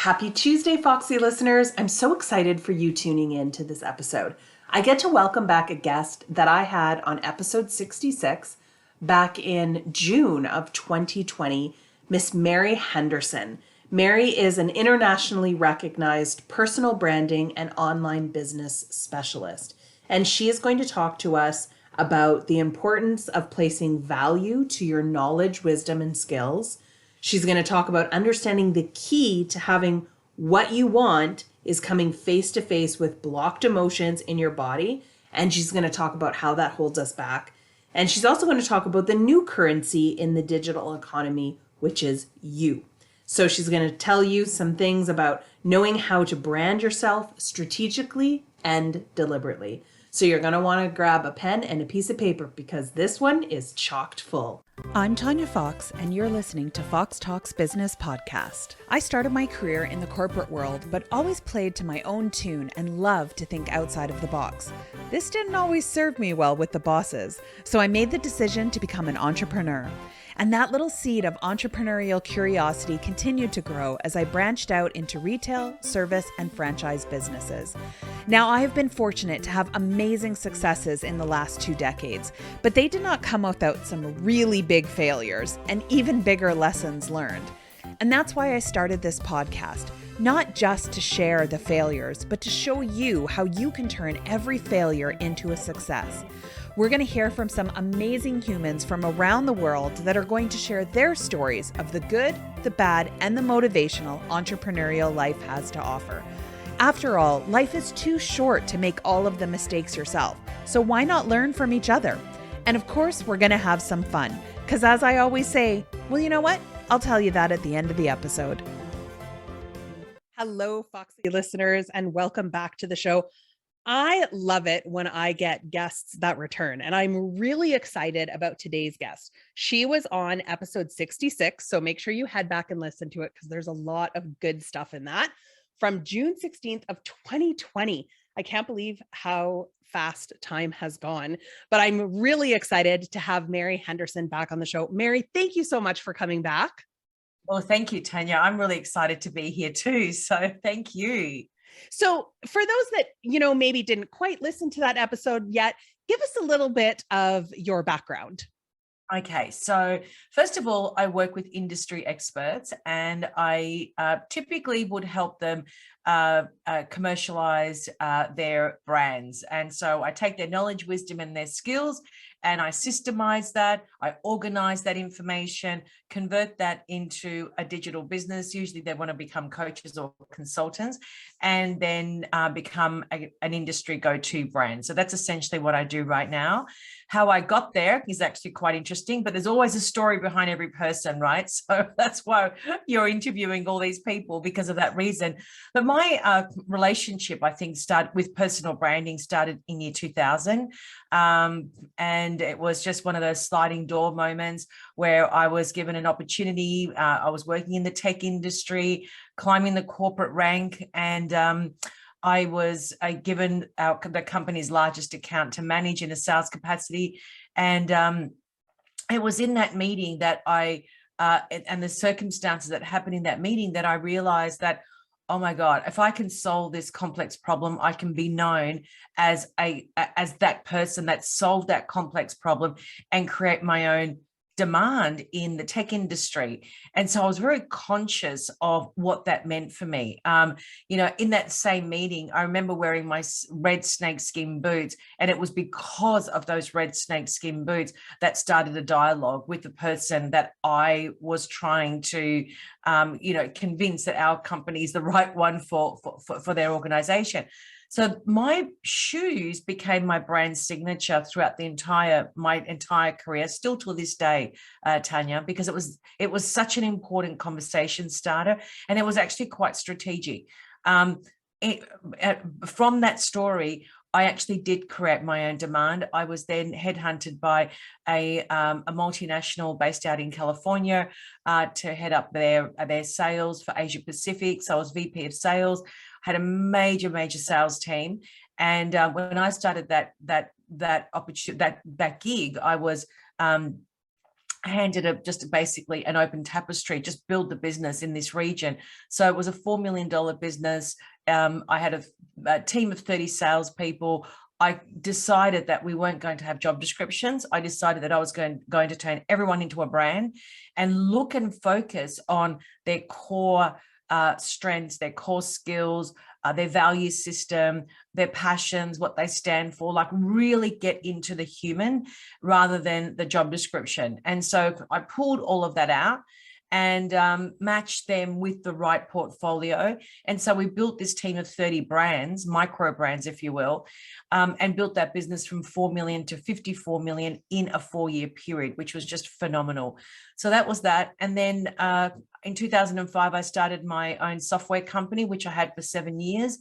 Happy Tuesday, Foxy listeners. I'm so excited for you tuning in to this episode. I get to welcome back a guest that I had on episode 66 back in June of 2020, Miss Mary Henderson. Mary is an internationally recognized personal branding and online business specialist, and she is going to talk to us about the importance of placing value to your knowledge, wisdom, and skills. She's going to talk about understanding the key to having what you want is coming face to face with blocked emotions in your body. And she's going to talk about how that holds us back. And she's also going to talk about the new currency in the digital economy, which is you. So she's going to tell you some things about knowing how to brand yourself strategically and deliberately. So you're going to want to grab a pen and a piece of paper because this one is chocked full. I'm Tanya Fox, and you're listening to Fox Talks Business Podcast. I started my career in the corporate world, but always played to my own tune and loved to think outside of the box. This didn't always serve me well with the bosses, so I made the decision to become an entrepreneur. And that little seed of entrepreneurial curiosity continued to grow as I branched out into retail, service, and franchise businesses. Now, I have been fortunate to have amazing successes in the last 2 decades, but they did not come without some really big failures and even bigger lessons learned. And that's why I started this podcast, not just to share the failures, but to show you how you can turn every failure into a success. We're going to hear from some amazing humans from around the world that are going to share their stories of the good, the bad, and the motivational entrepreneurial life has to offer. After all, life is too short to make all of the mistakes yourself, so why not learn from each other? And of course, we're going to have some fun, because as I always say, well, you know what? I'll tell you that at the end of the episode. Hello, Foxy listeners, and welcome back to the show. I love it when I get guests that return, and I'm really excited about today's guest. She was on episode 66, so make sure you head back and listen to it because there's a lot of good stuff in that from June 16th of 2020. I can't believe how fast time has gone, but I'm really excited to have Mary Henderson back on the show. Mary, thank you so much for coming back. Well, thank you, Tanya. I'm really excited to be here too, so thank you. So for those that, maybe didn't quite listen to that episode yet, give us a little bit of your background. Okay, so first of all, I work with industry experts and I typically would help them commercialize their brands. And so I take their knowledge, wisdom, and their skills, and I systemize that, I organize that information, convert that into a digital business. Usually they want to become coaches or consultants, and then become an industry go-to brand. So that's essentially what I do right now. How I got there is actually quite interesting, but there's always a story behind every person, right? So that's why you're interviewing all these people, because of that reason. But my relationship, I think, with personal branding started in year 2000. And it was just one of those sliding door moments where I was given an opportunity. I was working in the tech industry, climbing the corporate rank, and I was given the company's largest account to manage in a sales capacity. And it was in that meeting that and the circumstances that happened in that meeting that I realized that, oh my God, if I can solve this complex problem, I can be known as that person that solved that complex problem and create my own demand in the tech industry. And so I was very conscious of what that meant for me. In that same meeting, I remember wearing my red snakeskin boots, and it was because of those red snakeskin boots that started a dialogue with the person that I was trying to, convince that our company is the right one for their organization. So my shoes became my brand signature throughout my entire career, still to this day, Tanya, because it was such an important conversation starter, and it was actually quite strategic. From that story, I actually did create my own demand. I was then headhunted by a multinational based out in California to head up their sales for Asia Pacific. So I was VP of sales, had a major sales team. And when I started that opportunity, that gig, I was handed it just basically an open tapestry, just build the business in this region. So it was a $4 million business. I had a team of 30 salespeople. I decided that we weren't going to have job descriptions. I decided that I was going to turn everyone into a brand and look and focus on their core strengths, their core skills, their value system, their passions, what they stand for, like really get into the human rather than the job description. And so I pulled all of that out and matched them with the right portfolio. And so we built this team of 30 brands, micro brands, if you will, and built that business from 4 million to 54 million in a 4-year period, which was just phenomenal. So that was that. And then in 2005, I started my own software company, which I had for 7 years.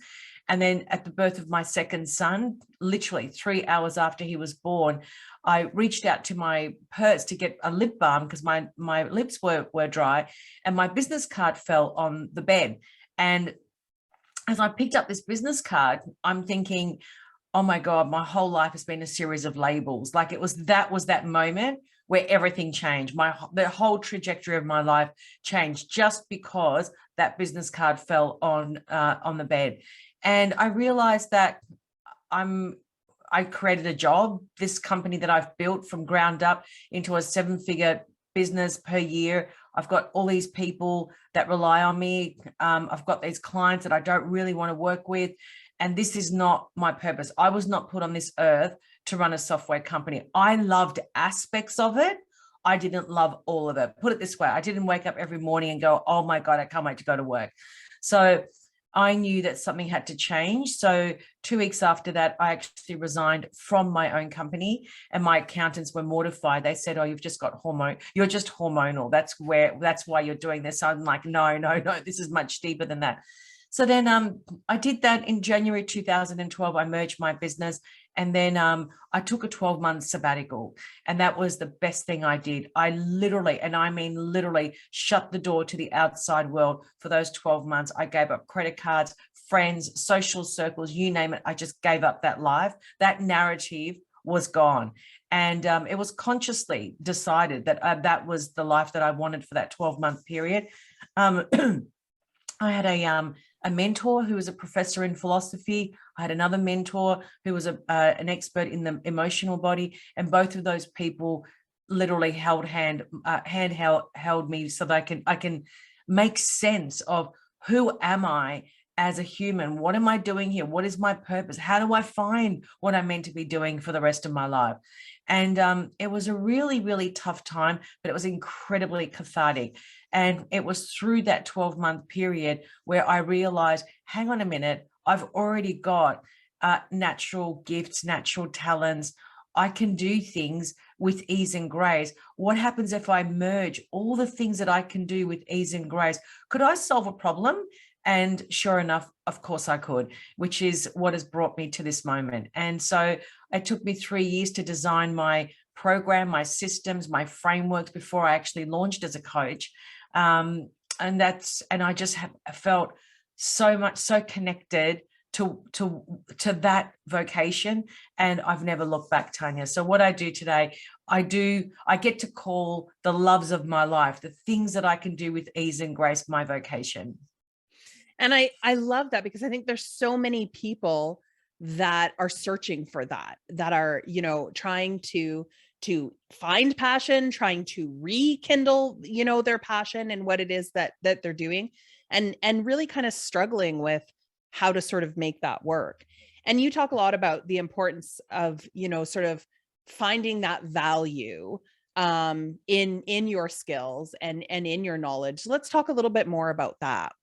And then at the birth of my second son, literally 3 hours after he was born, I reached out to my purse to get a lip balm because my lips were dry, and my business card fell on the bed. And as I picked up this business card, I'm thinking, oh my God, my whole life has been a series of labels. Like was that moment where everything changed. The whole trajectory of my life changed just because that business card fell on the bed. And I realized that I created a job, this company that I've built from ground up into a 7-figure business per year. I've got all these people that rely on me. I've got these clients that I don't really want to work with. And this is not my purpose. I was not put on this earth to run a software company. I loved aspects of it. I didn't love all of it. Put it this way, I didn't wake up every morning and go, oh my God, I can't wait to go to work. So I knew that something had to change. So 2 weeks after that, I actually resigned from my own company, and my accountants were mortified. They said, oh, you've just got you're just hormonal. That's why you're doing this. So I'm like, no, this is much deeper than that. So then I did that in January 2012. I merged my business, and then I took a 12-month sabbatical, and that was the best thing I did. I literally, and I mean literally, shut the door to the outside world for those 12 months. I gave up credit cards, friends, social circles, you name it. I just gave up that life. That narrative was gone. And it was consciously decided that that was the life that I wanted for that 12-month period. I had a mentor who was a professor in philosophy. I had another mentor who was an expert in the emotional body, and both of those people literally held me so that I can make sense of who am I as a human? What am I doing here? What is my purpose? How do I find what I'm meant to be doing for the rest of my life? And it was a really, really tough time, but it was incredibly cathartic. And it was through that 12-month period where I realized, hang on a minute, I've already got natural gifts, natural talents. I can do things with ease and grace. What happens if I merge all the things that I can do with ease and grace? Could I solve a problem? And sure enough, of course I could, which is what has brought me to this moment. And so it took me 3 years to design my program, my systems, my frameworks before I actually launched as a coach. And I just have felt so connected to that vocation, and I've never looked back, Tanya. So what I do today, I get to call the loves of my life, the things that I can do with ease and grace, my vocation. And I love that, because I think there's so many people that are searching for that are, trying to find passion, trying to rekindle, their passion and what it is that they're doing, and really kind of struggling with how to sort of make that work. And you talk a lot about the importance of, sort of finding that value in your skills and in your knowledge. Let's talk a little bit more about that.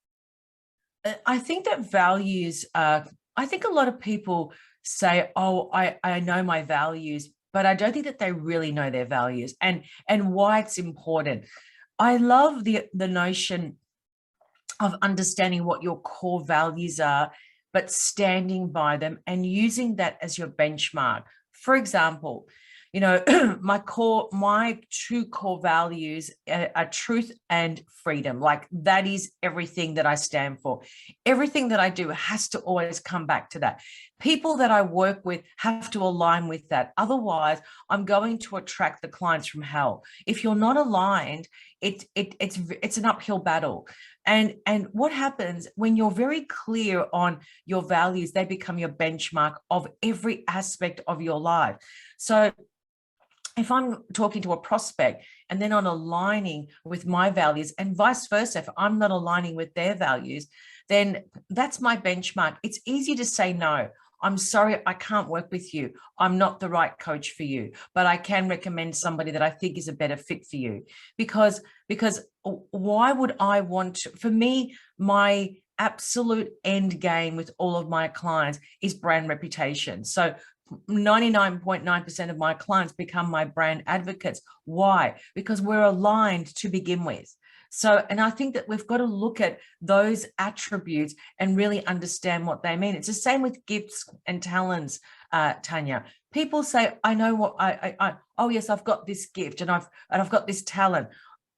I think that values, I think a lot of people say, oh, I know my values, but I don't think that they really know their values and why it's important. I love the notion of understanding what your core values are, but standing by them and using that as your benchmark. For example, my two core values are truth and freedom. Like that is everything that I stand for. Everything that I do has to always come back to that. People that I work with have to align with that. Otherwise, I'm going to attract the clients from hell. If you're not aligned, it's an uphill battle. And what happens when you're very clear on your values, they become your benchmark of every aspect of your life. So if I'm talking to a prospect and they're not aligning with my values and vice versa, if I'm not aligning with their values, then that's my benchmark. It's easy to say no. I'm sorry, I can't work with you. I'm not the right coach for you, but I can recommend somebody that I think is a better fit for you. Because why would I want to, for me, my absolute end game with all of my clients is brand reputation. So 99.9% of my clients become my brand advocates. Why? Because we're aligned to begin with. So, and I think that we've got to look at those attributes and really understand what they mean. It's the same with gifts and talents, Tanya. People say, I know what oh yes, I've got this gift and I've got this talent.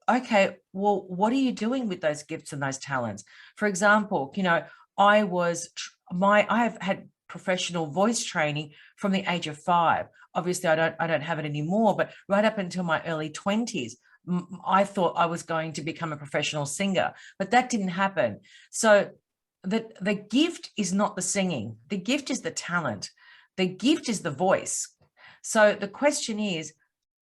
Okay, well, what are you doing with those gifts and those talents? For example, I have had professional voice training from the age of 5. Obviously, I don't have it anymore, but right up until my early 20s, I thought I was going to become a professional singer, but that didn't happen. So the gift is not the singing. The gift is the talent. The gift is the voice. So the question is,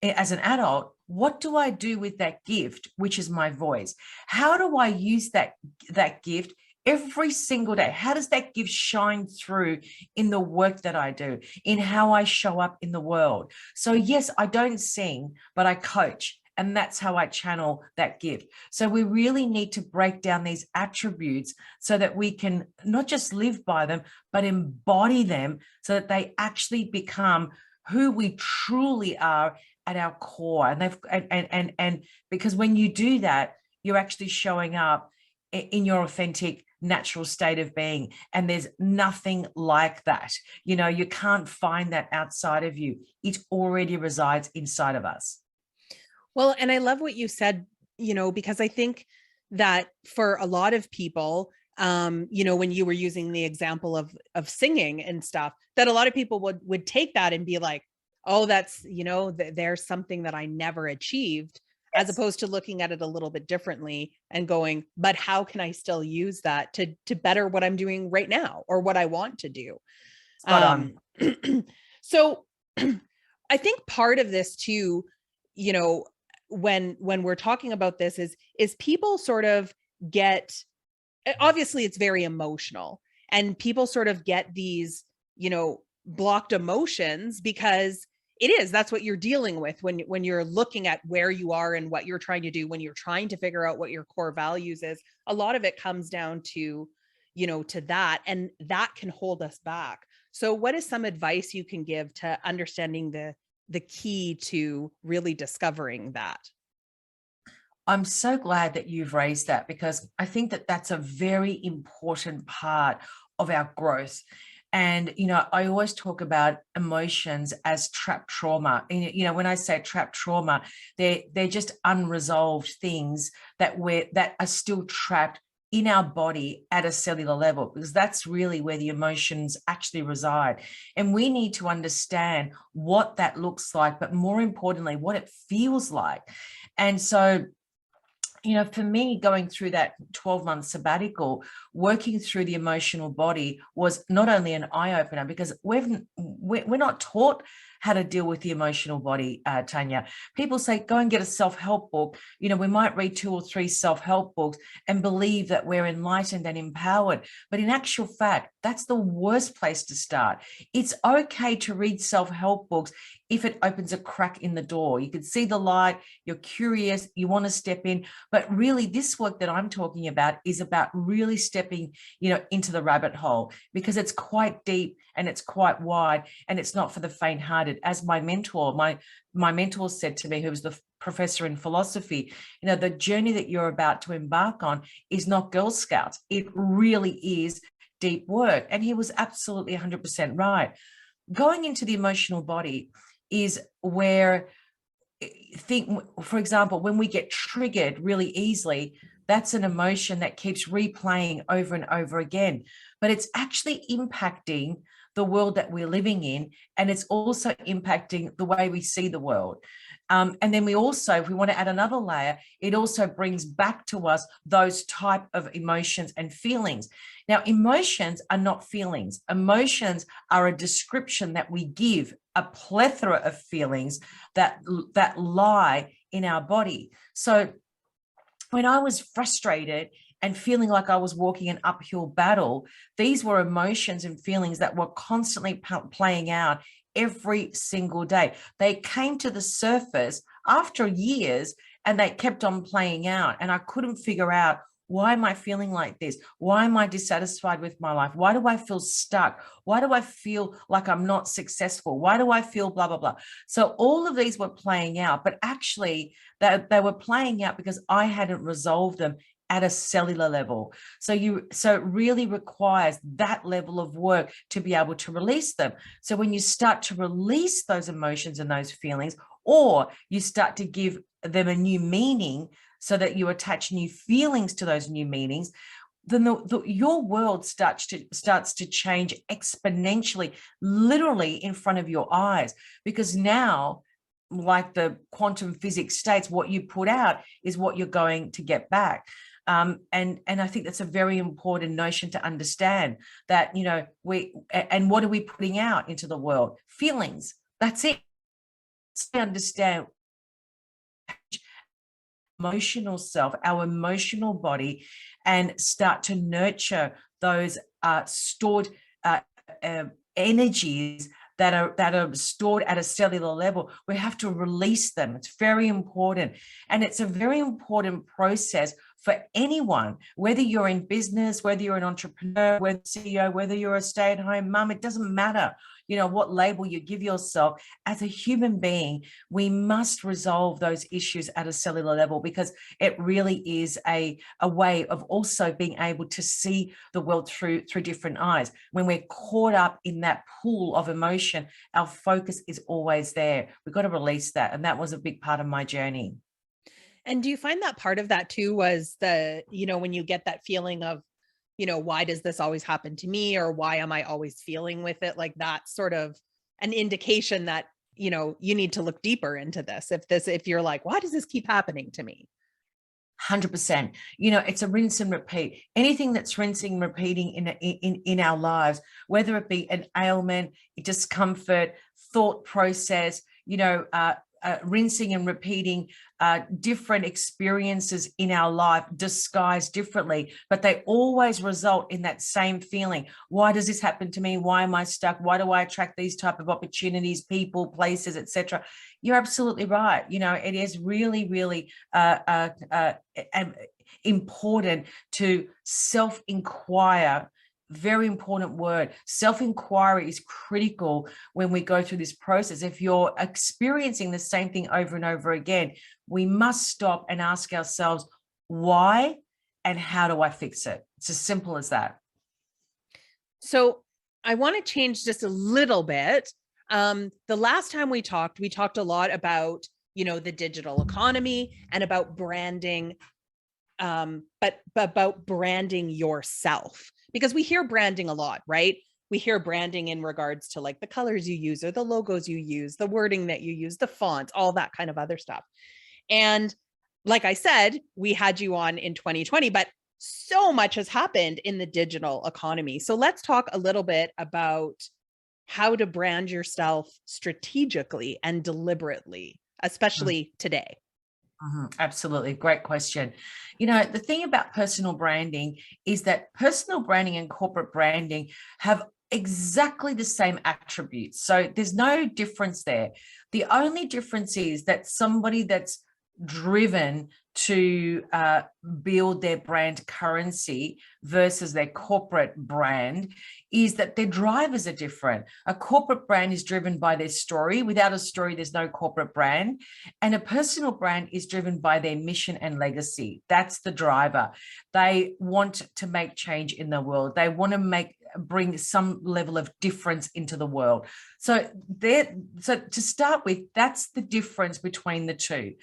as an adult, what do I do with that gift, which is my voice? How do I use that gift every single day? How does that gift shine through in the work that I do, in how I show up in the world? So yes, I don't sing, but I coach. And that's how I channel that gift. So we really need to break down these attributes so that we can not just live by them, but embody them so that they actually become who we truly are at our core. And because when you do that, you're actually showing up in your authentic natural state of being. And there's nothing like that. You can't find that outside of you. It already resides inside of us. Well, and I love what you said, because I think that for a lot of people, when you were using the example of singing and stuff, that a lot of people would take that and be like, oh, that's, there's something that I never achieved, as opposed to looking at it a little bit differently and going, but how can I still use that to better what I'm doing right now or what I want to do? So I think part of this too, when we're talking about this is people sort of get, obviously it's very emotional, and people sort of get these, blocked emotions because that's what you're dealing with when you're looking at where you are and what you're trying to do, when you're trying to figure out what your core values is. A lot of it comes down to, to that, and that can hold us back. So what is some advice you can give to understanding the key to really discovering that? I'm so glad that you've raised that, because I think that that's a very important part of our growth. And, I always talk about emotions as trapped trauma. And, when I say trapped trauma, they're just unresolved things that are still trapped in our body at a cellular level, because that's really where the emotions actually reside. And we need to understand what that looks like, but more importantly, what it feels like. And so, for me, going through that 12-month sabbatical, working through the emotional body was not only an eye-opener, because we're not taught how to deal with the emotional body, Tanya. People say, go and get a self-help book. We might read 2 or 3 self-help books and believe that we're enlightened and empowered. But in actual fact, that's the worst place to start. It's okay to read self-help books if it opens a crack in the door. You can see the light, you're curious, you want to step in. But really, this work that I'm talking about is about really stepping, into the rabbit hole, because it's quite deep and it's quite wide, and it's not for the faint-hearted. As my mentor, my mentor said to me, who was the professor in philosophy, the journey that you're about to embark on is not Girl Scouts. It really is deep work. And he was absolutely 100% right. Going into the emotional body is where, think, for example, when we get triggered really easily, that's an emotion that keeps replaying over and over again, but it's actually impacting the world that we're living in, and it's also impacting the way we see the world. And then we also, if we want to add another layer, it also brings back to us those type of emotions and feelings. Now, emotions are not feelings. Emotions are a description that we give a plethora of feelings that lie in our body. So when I was frustrated and feeling like I was walking an uphill battle, these were emotions and feelings that were constantly playing out every single day. They came to the surface after years and they kept on playing out. And I couldn't figure out, why am I feeling like this? Why am I dissatisfied with my life? Why do I feel stuck? Why do I feel like I'm not successful? Why do I feel blah, blah, blah? So all of these were playing out, but actually they were playing out because I hadn't resolved them at a cellular level. So it really requires that level of work to be able to release them. So when you start to release those emotions and those feelings, or you start to give them a new meaning so that you attach new feelings to those new meanings, then your world starts to change exponentially, literally in front of your eyes. Because now, like the quantum physics states, what you put out is what you're going to get back. And I think that's a very important notion to understand, that, and what are we putting out into the world? Feelings. That's it. So understand emotional self, our emotional body, and start to nurture those stored energies that are stored at a cellular level. We have to release them. It's very important. And it's a very important process for anyone, whether you're in business, whether you're an entrepreneur, whether CEO, whether you're a stay-at-home mum, it doesn't matter, what label you give yourself. As a human being, we must resolve those issues at a cellular level, because it really is a way of also being able to see the world through different eyes. When we're caught up in that pool of emotion, our focus is always there. We've got to release that. And that was a big part of my journey. And do you find that part of that too was when you get that feeling of, why does this always happen to me? Or why am I always feeling with it? Like that's sort of an indication that, you need to look deeper into this. If you're like, why does this keep happening to me? 100%. It's a rinse and repeat. Anything that's rinsing and repeating in our lives, whether it be an ailment, discomfort, thought process, rinsing and repeating different experiences in our life, disguised differently, but they always result in that same feeling. Why does this happen to me? Why am I stuck? Why do I attract these type of opportunities, people, places, etc.? You're absolutely right. It is really, really important to self-inquire. Very important word. Self-inquiry is critical when we go through this process. If you're experiencing the same thing over and over again, we must stop and ask ourselves, why and how do I fix it? It's as simple as that. So I want to change just a little bit. The last time we talked a lot about, the digital economy and about branding, but about branding yourself. Because we hear branding a lot, right? We hear branding in regards to like the colors you use or the logos you use, the wording that you use, the fonts, all that kind of other stuff. And like I said, we had you on in 2020, but so much has happened in the digital economy. So let's talk a little bit about how to brand yourself strategically and deliberately, especially today. Absolutely. Great question. The thing about personal branding is that personal branding and corporate branding have exactly the same attributes. So there's no difference there. The only difference is that somebody that's driven to build their brand currency versus their corporate brand is that their drivers are different. A corporate brand is driven by their story. Without a story, there's no corporate brand. And a personal brand is driven by their mission and legacy. That's the driver. They want to make change in the world. They want to make bring some level of difference into the world. So to start with, that's the difference between the two.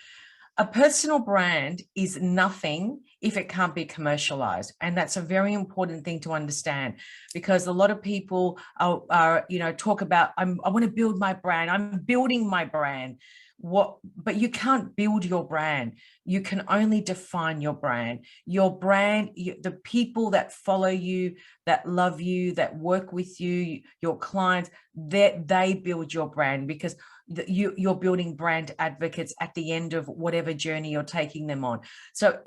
A personal brand is nothing if it can't be commercialized. And that's a very important thing to understand, because a lot of people are talk about, I want to build my brand. I'm building my brand. But you can't build your brand. You can only define your brand. Your brand, the people that follow you, that love you, that work with you, your clients, they build your brand, because you're building brand advocates at the end of whatever journey you're taking them on. So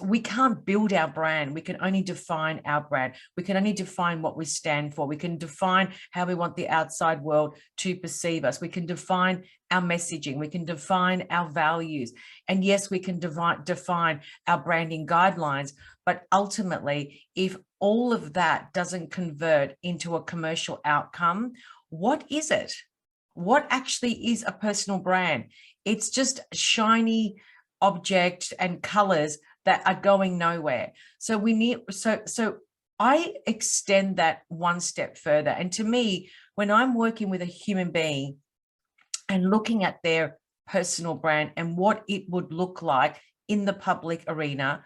we can't build our brand. We can only define our brand. We can only define what we stand for. We can define how we want the outside world to perceive us. We can define our messaging. We can define our values. And yes, we can define our branding guidelines. But ultimately, if all of that doesn't convert into a commercial outcome, what is it? What actually is a personal brand? It's just shiny objects and colors that are going nowhere. So I extend that one step further. And to me, when I'm working with a human being and looking at their personal brand and what it would look like in the public arena,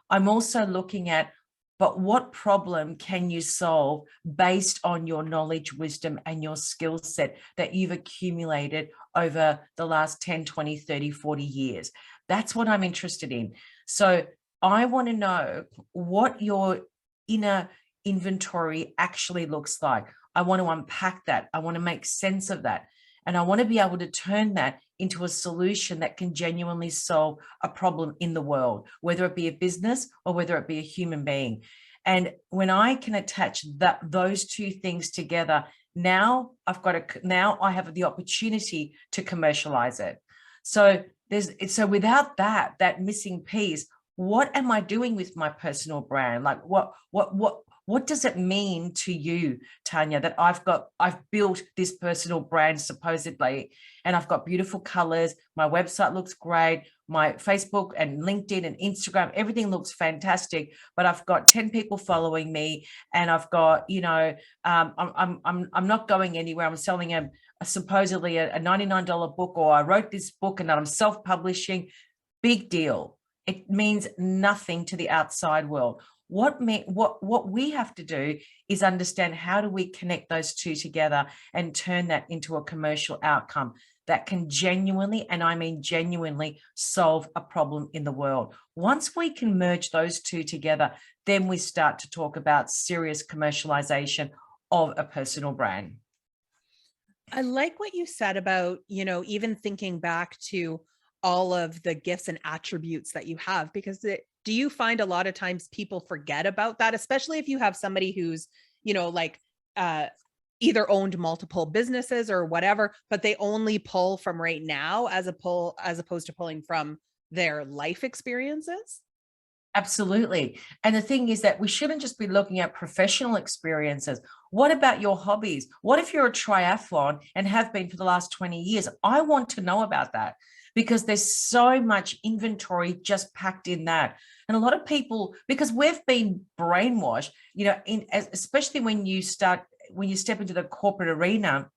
I'm also looking at, but what problem can you solve based on your knowledge, wisdom, and your skill set that you've accumulated over the last 10, 20, 30, 40 years? That's what I'm interested in. So I want to know what your inner inventory actually looks like. I want to unpack that. I want to make sense of that. And I want to be able to turn that into a solution that can genuinely solve a problem in the world, whether it be a business or whether it be a human being. And when I can attach those two things together, now I have the opportunity to commercialize it. So without that missing piece, what am I doing with my personal brand? Like what does it mean to you, Tanya, that I've built this personal brand supposedly, and I've got beautiful colors. My website looks great. My Facebook and LinkedIn and Instagram, everything looks fantastic, but I've got 10 people following me, and I've got, I'm not going anywhere. I'm selling supposedly a $99 book, or I wrote this book and I'm self-publishing. Big deal. It means nothing to the outside world. What we have to do is understand, how do we connect those two together and turn that into a commercial outcome that can genuinely, and I mean genuinely, solve a problem in the world. Once we can merge those two together, then we start to talk about serious commercialization of a personal brand. I like what you said about, even thinking back to all of the gifts and attributes that you have, because do you find a lot of times people forget about that, especially if you have somebody who's, either owned multiple businesses or whatever, but they only pull from right now as opposed to pulling from their life experiences? Absolutely. And the thing is that we shouldn't just be looking at professional experiences. What about your hobbies? What if you're a triathlon and have been for the last 20 years? I want to know about that, because there's so much inventory just packed in that. And a lot of people, because we've been brainwashed, especially when you step into the corporate arena,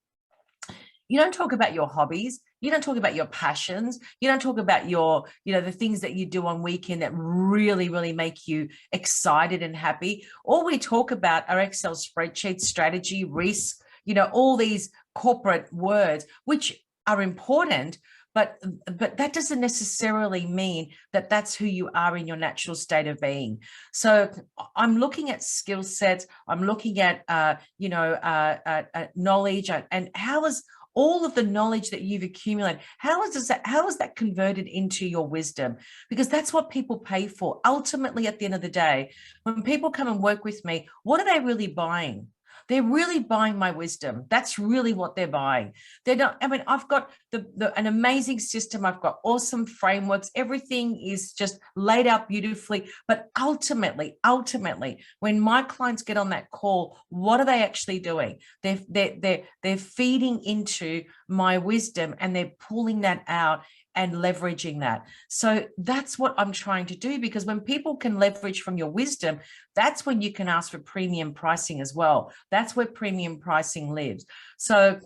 you don't talk about your hobbies. You don't talk about your passions. You don't talk about the things that you do on weekend that really, really make you excited and happy. All we talk about are Excel spreadsheets, strategy, risk, all these corporate words, which are important, but that doesn't necessarily mean that that's who you are in your natural state of being. So I'm looking at skill sets. I'm looking at, knowledge, and how is all of the knowledge that you've accumulated, how is that converted into your wisdom? Because that's what people pay for. Ultimately, at the end of the day, when people come and work with me, what are they really buying? They're really buying my wisdom. That's really what they're buying. I've got an amazing system. I've got awesome frameworks. Everything is just laid out beautifully. But ultimately, when my clients get on that call, what are they actually doing? They're feeding into my wisdom, and they're pulling that out and leveraging that. So that's what I'm trying to do, because when people can leverage from your wisdom, that's when you can ask for premium pricing as well. That's where premium pricing lives. So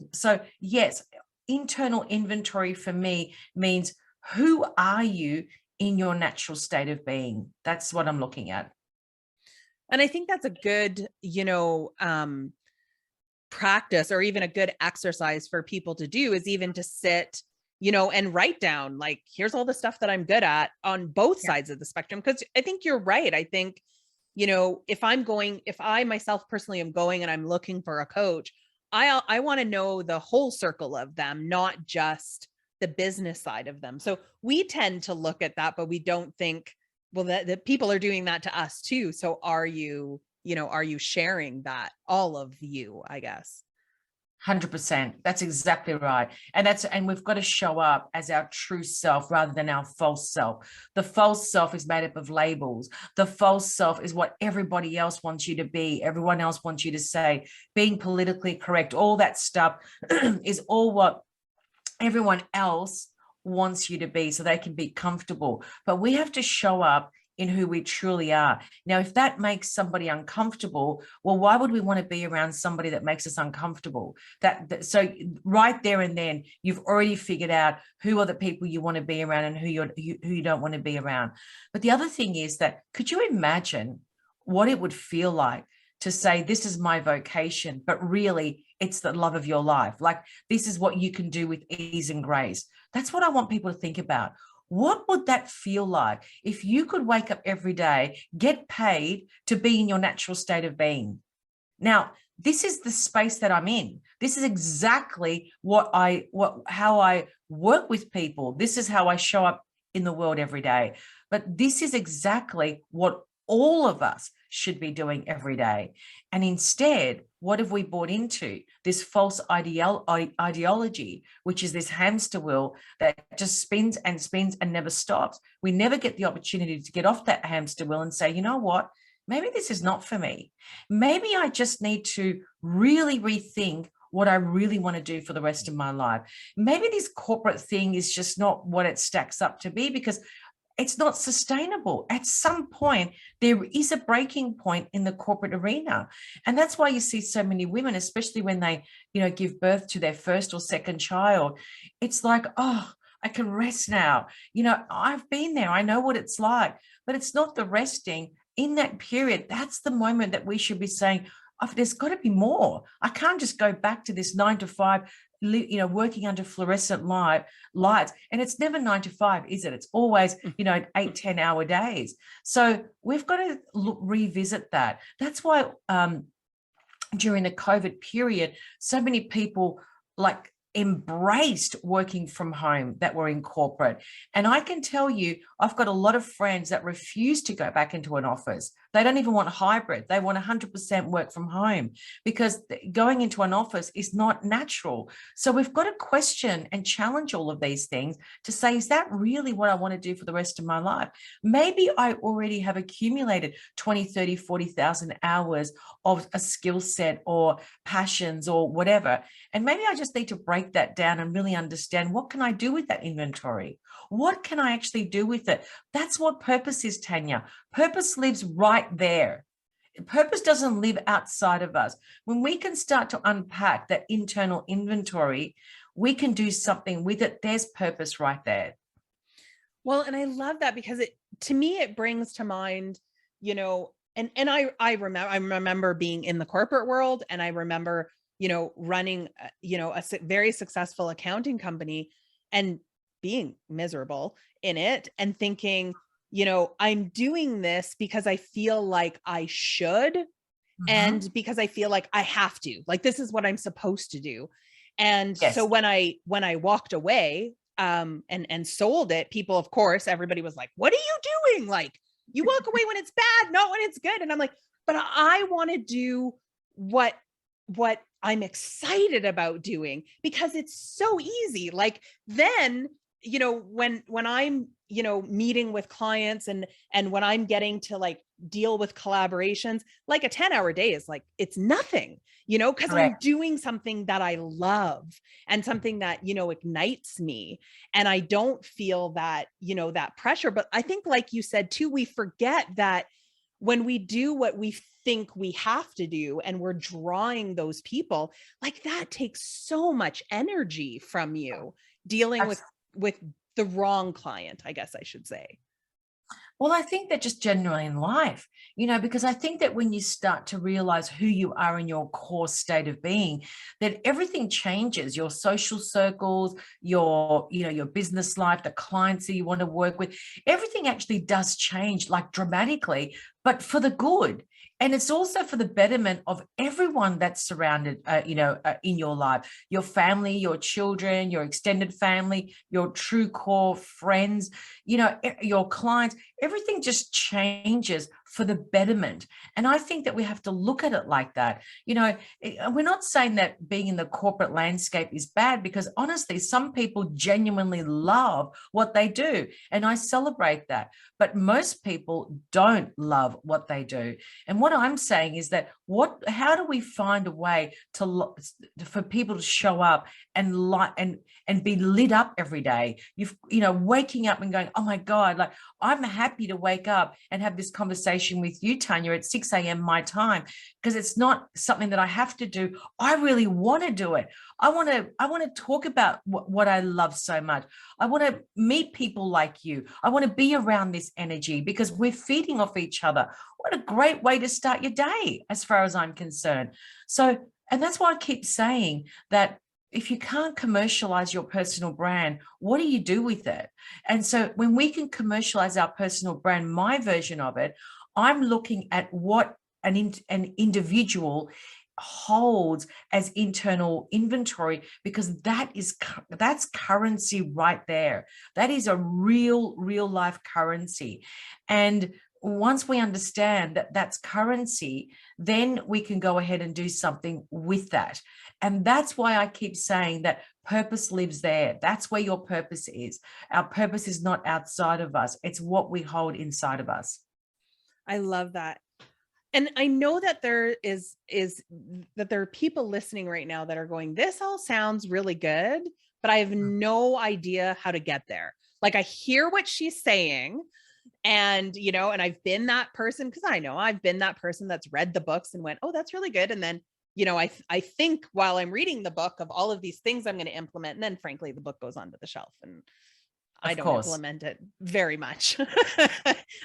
yes, internal inventory for me means, who are you in your natural state of being? That's what I'm looking at. And I think that's a good, practice, or even a good exercise for people to do, is even to sit, and write down, like, here's all the stuff that I'm good at on both sides of the spectrum. Because I think you're right. I think, if I myself personally am going and I'm looking for a coach, I want to know the whole circle of them, not just the business side of them. So we tend to look at that, but we don't think, well, that people are doing that to us too. So are you sharing that, all of you, I guess? 100%. That's exactly right. And we've got to show up as our true self rather than our false self. The false self is made up of labels. The false self is what everybody else wants you to be. Everyone else wants you to say, being politically correct, all that stuff is all what everyone else wants you to be so they can be comfortable. But we have to show up in who we truly are. Now, if that makes somebody uncomfortable, well, why would we want to be around somebody that makes us uncomfortable? So right there and then, you've already figured out who are the people you want to be around and who you don't want to be around. But the other thing is that, could you imagine what it would feel like to say, this is my vocation, but really it's the love of your life. Like, this is what you can do with ease and grace. That's what I want people to think about. What would that feel like if you could wake up every day, get paid to be in your natural state of being? Now, this is the space that I'm in. This is exactly how I work with people. This is how I show up in the world every day. But this is exactly what all of us should be doing every day. And instead, what have we bought into? This false ideology, which is this hamster wheel that just spins and spins and never stops. We never get the opportunity to get off that hamster wheel and say, you know what? Maybe this is not for me. Maybe I just need to really rethink what I really want to do for the rest of my life. Maybe this corporate thing is just not what it stacks up to be, because it's not sustainable. At some point, there is a breaking point in the corporate arena. And that's why you see so many women, especially when they, give birth to their first or second child. It's like, oh, I can rest now. I've been there. I know what it's like. But it's not the resting. In that period, that's the moment that we should be saying, oh, there's got to be more. I can't just go back to this 9 to 5, working under fluorescent lights. And it's never 9 to 5, is it? It's always, 8-10 hour days. So we've got to revisit that. That's why during the COVID period, so many people embraced working from home that were in corporate. And I can tell you, I've got a lot of friends that refuse to go back into an office. They don't even want hybrid. They want 100% work from home, because going into an office is not natural. So we've got to question and challenge all of these things to say, is that really what I want to do for the rest of my life? Maybe I already have accumulated 20, 30, 40,000 hours of a skill set or passions or whatever. And maybe I just need to break that down and really understand, what can I do with that inventory? What can I actually do with it? That's what purpose is, Tanya. Purpose lives right there. Purpose doesn't live outside of us. When we can start to unpack that internal inventory, we can do something with it. There's purpose right there. Well, and I love that, because to me, it brings to mind, and I remember being in the corporate world, and I remember, running, a very successful accounting company and being miserable in it, and thinking, I'm doing this because I feel like I should, and because I feel like I have to, like, this is what I'm supposed to do. And yes. So when I walked away, and sold it, people, of course, everybody was like, what are you doing? Like, you walk away when it's bad, not when it's good. And I'm like, but I want to do what I'm excited about doing, because it's so easy. Like, then, when I'm, meeting with clients and when I'm getting to like deal with collaborations, like a 10-hour day is like, it's nothing, because I'm doing something that I love and something that, ignites me. And I don't feel that, that pressure. But I think, like you said too, we forget that when we do what we think we have to do and we're drawing those people, like that takes so much energy from you dealing with the wrong client, I guess I should say. Well, I think that just generally in life, because I think that when you start to realize who you are in your core state of being, that everything changes, your social circles, your business life, the clients that you want to work with, everything actually does change like dramatically, but for the good. And it's also for the betterment of everyone that's surrounded, in your life, your family, your children, your extended family, your true core friends, your clients, everything just changes for the betterment. And I think that we have to look at it like that. We're not saying that being in the corporate landscape is bad, because honestly, some people genuinely love what they do. And I celebrate that. But most people don't love what they do. And what I'm saying is that how do we find a way for people to show up and be lit up every day? Waking up and going, oh my God, like I'm happy to wake up and have this conversation with you, Tanya, at 6 a.m. my time, because it's not something that I have to do. I really want to do it. I want to talk about what I love so much. I want to meet people like you. I want to be around this energy because we're feeding off each other. What a great way to start your day, as far as I'm concerned. So, and that's why I keep saying that if you can't commercialize your personal brand, what do you do with it? And so when we can commercialize our personal brand, my version of it, I'm looking at what an individual holds as internal inventory, because that's currency right there. That is a real life currency. And once we understand that that's currency, then we can go ahead and do something with that. And that's why I keep saying that purpose lives there. That's where your purpose is. Our purpose is not outside of us. It's what we hold inside of us. I love that. And I know that there are people listening right now that are going, this all sounds really good, but I have no idea how to get there. Like, I hear what she's saying, and, and I've been that person, because I've been that person that's read the books and went, oh, that's really good. And then, I think while I'm reading the book of all of these things I'm going to implement. And then frankly, the book goes onto the shelf and I don't implement it very much.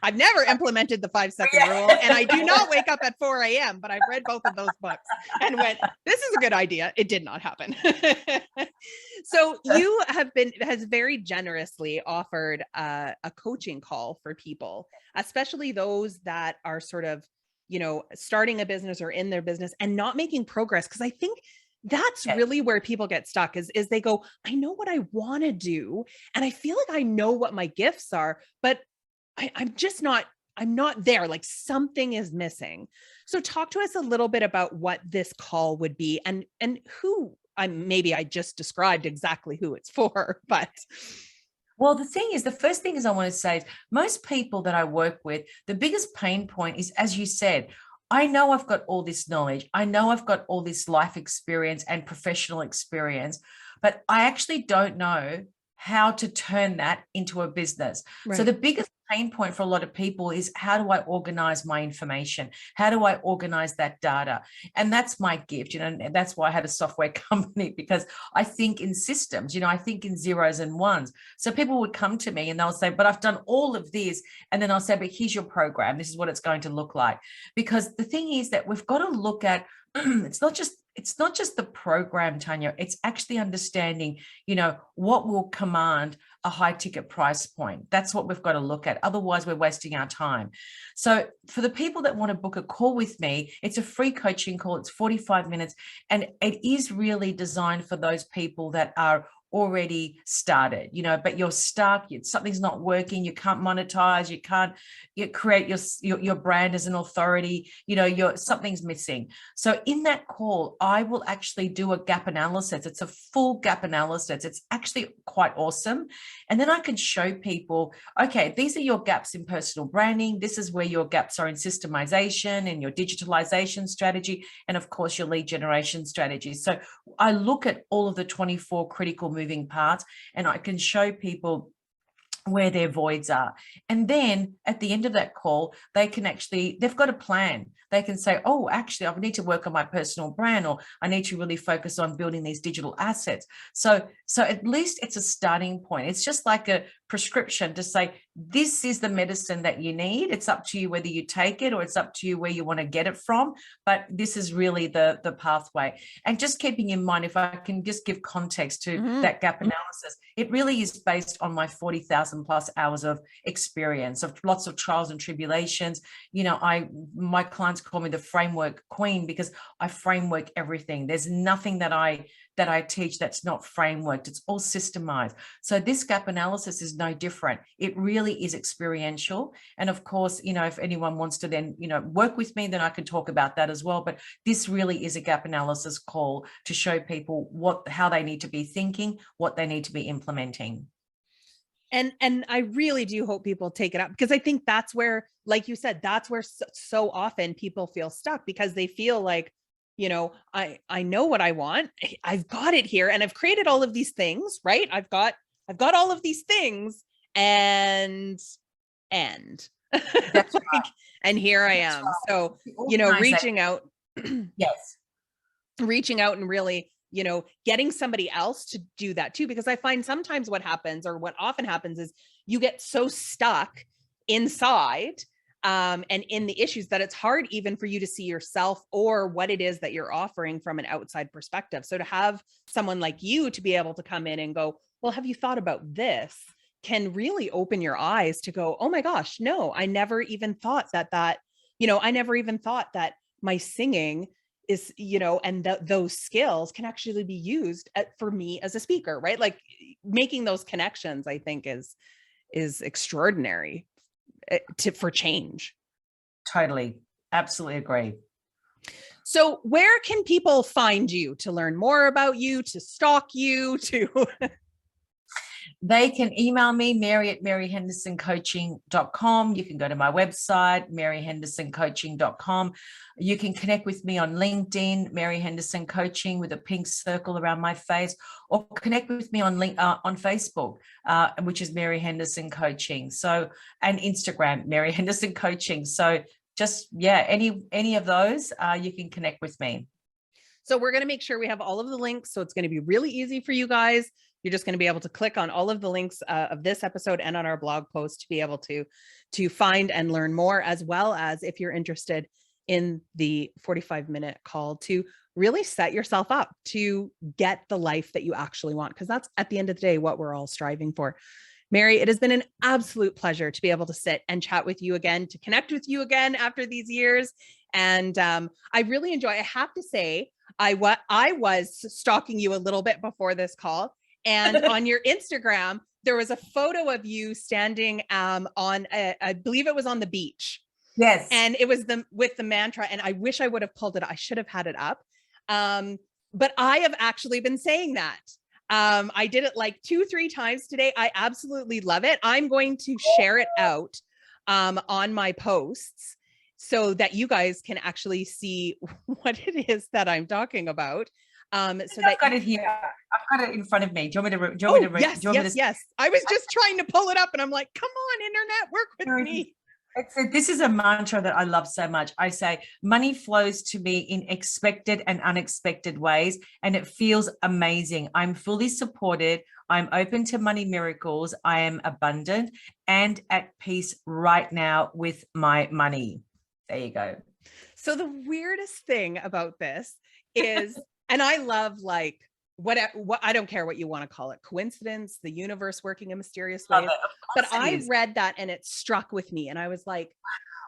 I've never implemented the 5-second rule, and I do not wake up at 4 a.m., but I've read both of those books and went, this is a good idea. It did not happen. So you has very generously offered a coaching call for people, especially those that are sort of, starting a business or in their business and not making progress. Because I think that's really where people get stuck is they go, I know what I want to do. And I feel like I know what my gifts are, but I'm not there. Like something is missing. So talk to us a little bit about what this call would be and who maybe I just described exactly who it's for, but. Well, the first thing is I want to say is most people that I work with, the biggest pain point is, as you said, I know I've got all this knowledge. I know I've got all this life experience and professional experience, but I actually don't know how to turn that into a business. Right. So the biggest pain point for a lot of people is, how do I organize my information? How do I organize that data? And that's my gift, and that's why I had a software company, because I think in systems, I think in zeros and ones. So people would come to me and they'll say, but I've done all of this. And then I'll say, but here's your program. This is what it's going to look like. Because the thing is that we've got to look at, it's not just the program, Tanya, it's actually understanding, what will command a high ticket price point. That's what we've got to look at. Otherwise, we're wasting our time. So for the people that want to book a call with me, it's a free coaching call. It's 45 minutes. And it is really designed for those people that are already started, but you're stuck, something's not working, you can't monetize, you create your brand as an authority, something's missing. So in that call, I will actually do a gap analysis. It's a full gap analysis. It's actually quite awesome. And then I can show people, okay, these are your gaps in personal branding. This is where your gaps are in systemization and your digitalization strategy. And of course, your lead generation strategy. So I look at all of the 24 critical moving parts, and I can show people where their voids are. And then at the end of that call, they've got a plan. They can say, oh, actually, I need to work on my personal brand, or I need to really focus on building these digital assets. So at least it's a starting point. It's just like a prescription to say, this is the medicine that you need. It's up to you whether you take it, or it's up to you where you want to get it from. But this is really the pathway. And just keeping in mind, if I can just give context to that gap analysis, it really is based on my 40,000 plus hours of experience, of lots of trials and tribulations. My clients call me the framework queen, because I framework everything. There's nothing that I teach that's not frameworked. It's all systemized. So this gap analysis is no different. It really is experiential. And of course, if anyone wants to then, work with me, then I can talk about that as well. But this really is a gap analysis call to show people how they need to be thinking, what they need to be implementing. And I really do hope people take it up, because I think that's where, like you said, that's where so often people feel stuck, because they feel like, I know what I want. I've got it here, and I've created all of these things, right? I've got all of these things, and That's right. and here I am. Right. So, reaching out, yes, reaching out and really, getting somebody else to do that too, because I find sometimes what often happens is you get so stuck inside and in the issues that it's hard even for you to see yourself or what it is that you're offering from an outside perspective. So to have someone like you to be able to come in and go, well, have you thought about this, can really open your eyes to go, oh my gosh, no, I never even thought that I never even thought that my singing is, and those skills can actually be used for me as a speaker, right? Like making those connections, I think is extraordinary for change. Totally. Absolutely agree. So where can people find you to learn more about you, to stalk you, to... They can email me, mary@maryhendersoncoaching.com. You can go to my website, maryhendersoncoaching.com. You can connect with me on LinkedIn, Mary Henderson Coaching, with a pink circle around my face, or connect with me on Facebook, which is Mary Henderson Coaching. So, and Instagram, Mary Henderson Coaching. So just, any of those, you can connect with me. So we're going to make sure we have all of the links. So it's going to be really easy for you guys. You're just going to be able to click on all of the links of this episode and on our blog post to be able to find and learn more, as well as if you're interested in the 45-minute call to really set yourself up to get the life that you actually want, because that's at the end of the day what we're all striving for. Mary, it has been an absolute pleasure to be able to sit and chat with you again, to connect with you again after these years. And I really enjoy, I have to say, I was stalking you a little bit before this call. And on your Instagram, there was a photo of you standing on, I believe it was on the beach. Yes. And it was with the mantra. And I wish I would have pulled it. I should have had it up. But I have actually been saying that. I did it like 2-3 times today. I absolutely love it. I'm going to share it out on my posts so that you guys can actually see what it is that I'm talking about. So I've got it here. I've got it in front of me. Do you want me to read? Yes. I was just trying to pull it up and I'm like, come on, internet, work with me. This is a mantra that I love so much. I say, money flows to me in expected and unexpected ways, and it feels amazing. I'm fully supported. I'm open to money miracles. I am abundant and at peace right now with my money. There you go. So the weirdest thing about this is, and I love like, what I don't care what you want to call it, coincidence, the universe working in mysterious ways. But I read that and it struck with me. And I was like,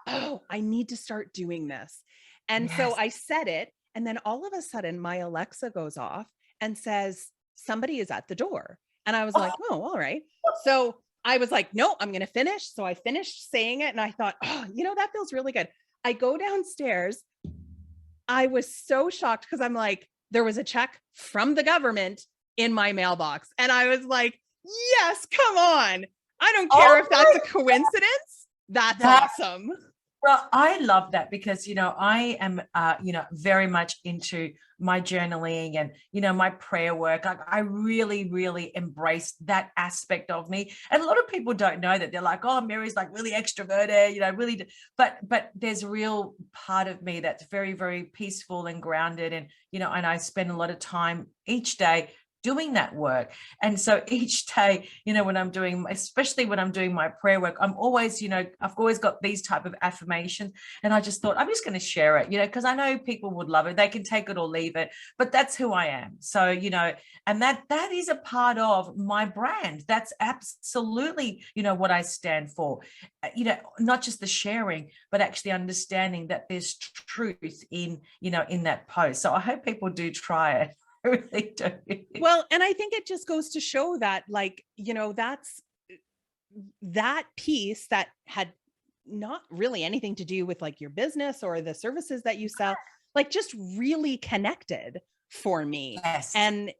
oh, I need to start doing this. And so I said it. And then all of a sudden my Alexa goes off and says, somebody is at the door. And I was like, oh, all right. So I was like, no, I'm going to finish. So I finished saying it and I thought, oh, that feels really good. I go downstairs. I was so shocked because I'm like, there was a check from the government in my mailbox. And I was like, yes, come on. I don't care if that's a coincidence. That's awesome. Well, I love that because, I am, very much into my journaling and, my prayer work. I really, really embrace that aspect of me. And a lot of people don't know that. They're like, oh, Mary's like really extroverted, really. But there's a real part of me that's very, very peaceful and grounded. And, and I spend a lot of time each day doing that work. And so each day, especially when I'm doing my prayer work, I'm always, I've always got these type of affirmations. And I just thought, I'm just going to share it, because I know people would love it. They can take it or leave it, but that's who I am. So, and that is a part of my brand. That's absolutely, what I stand for, not just the sharing, but actually understanding that there's truth in that post. So I hope people do try it. I really do. Well, and I think it just goes to show that, that's that piece that had not really anything to do with your business or the services that you sell, just really connected for me. Yes. And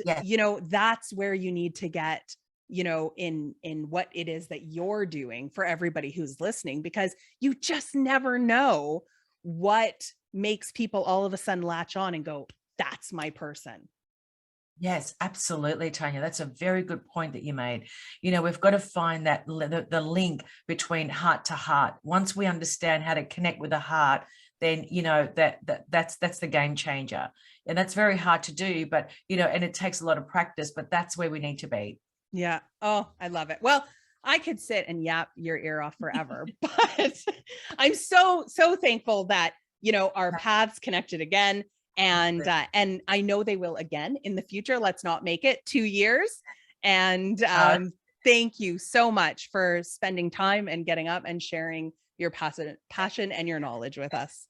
yes. That's where you need to get, in what it is that you're doing for everybody who's listening, because you just never know what makes people all of a sudden latch on and go, that's my person. Yes, absolutely, Tanya. That's a very good point that you made. We've got to find that the link between heart to heart. Once we understand how to connect with the heart, then that's the game changer. And that's very hard to do, but and it takes a lot of practice, but that's where we need to be. Yeah. Oh, I love it. Well, I could sit and yap your ear off forever, but I'm so thankful that our paths connected again. And I know they will again in the future. Let's not make it 2 years. And thank you so much for spending time and getting up and sharing your passion and your knowledge with us.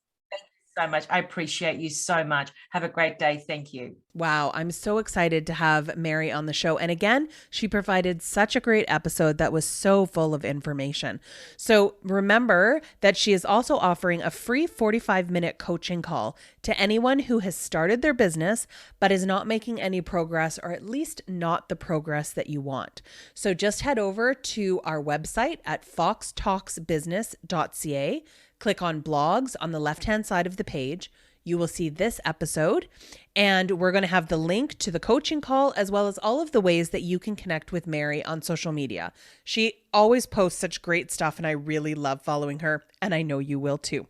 So much. I appreciate you so much. Have a great day. Thank you. Wow. I'm so excited to have Mary on the show. And again, she provided such a great episode that was so full of information. So remember that she is also offering a free 45-minute coaching call to anyone who has started their business, but is not making any progress, or at least not the progress that you want. So just head over to our website at foxtalksbusiness.ca. Click on blogs on the left-hand side of the page. You will see this episode, and we're going to have the link to the coaching call, as well as all of the ways that you can connect with Mary on social media. She always posts such great stuff, and I really love following her, and I know you will too.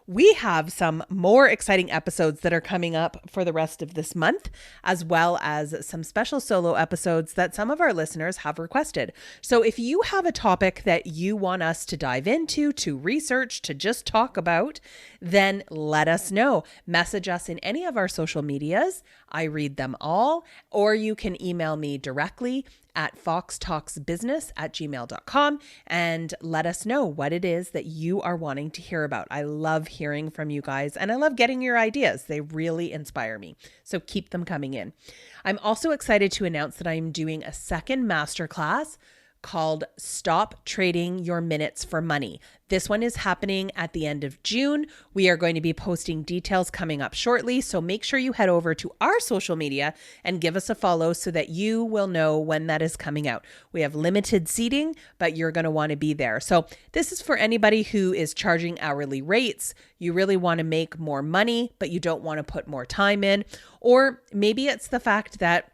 We have some more exciting episodes that are coming up for the rest of this month, as well as some special solo episodes that some of our listeners have requested. So if you have a topic that you want us to dive into, to research, to just talk about, then let us know. Message us in any of our social medias. I read them all, or you can email me directly at foxtalksbusiness@gmail.com and let us know what it is that you are wanting to hear about. I love hearing from you guys, and I love getting your ideas. They really inspire me. So keep them coming in. I'm also excited to announce that I'm doing a second masterclass called Stop Trading Your Minutes for Money. This one is happening at the end of June. We are going to be posting details coming up shortly, so make sure you head over to our social media and give us a follow so that you will know when that is coming out. We have limited seating, but you're going to want to be there. So this is for anybody who is charging hourly rates. You really want to make more money, but you don't want to put more time in. Or maybe it's the fact that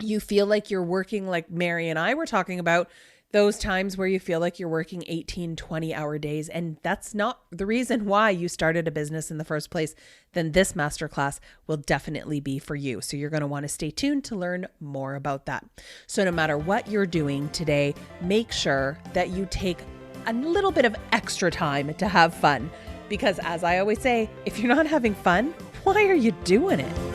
you feel like you're working, like Mary and I were talking about, those times where you feel like you're working 18, 20-hour days, and that's not the reason why you started a business in the first place, then this masterclass will definitely be for you. So you're going to want to stay tuned to learn more about that. So no matter what you're doing today, make sure that you take a little bit of extra time to have fun. Because as I always say, if you're not having fun, why are you doing it?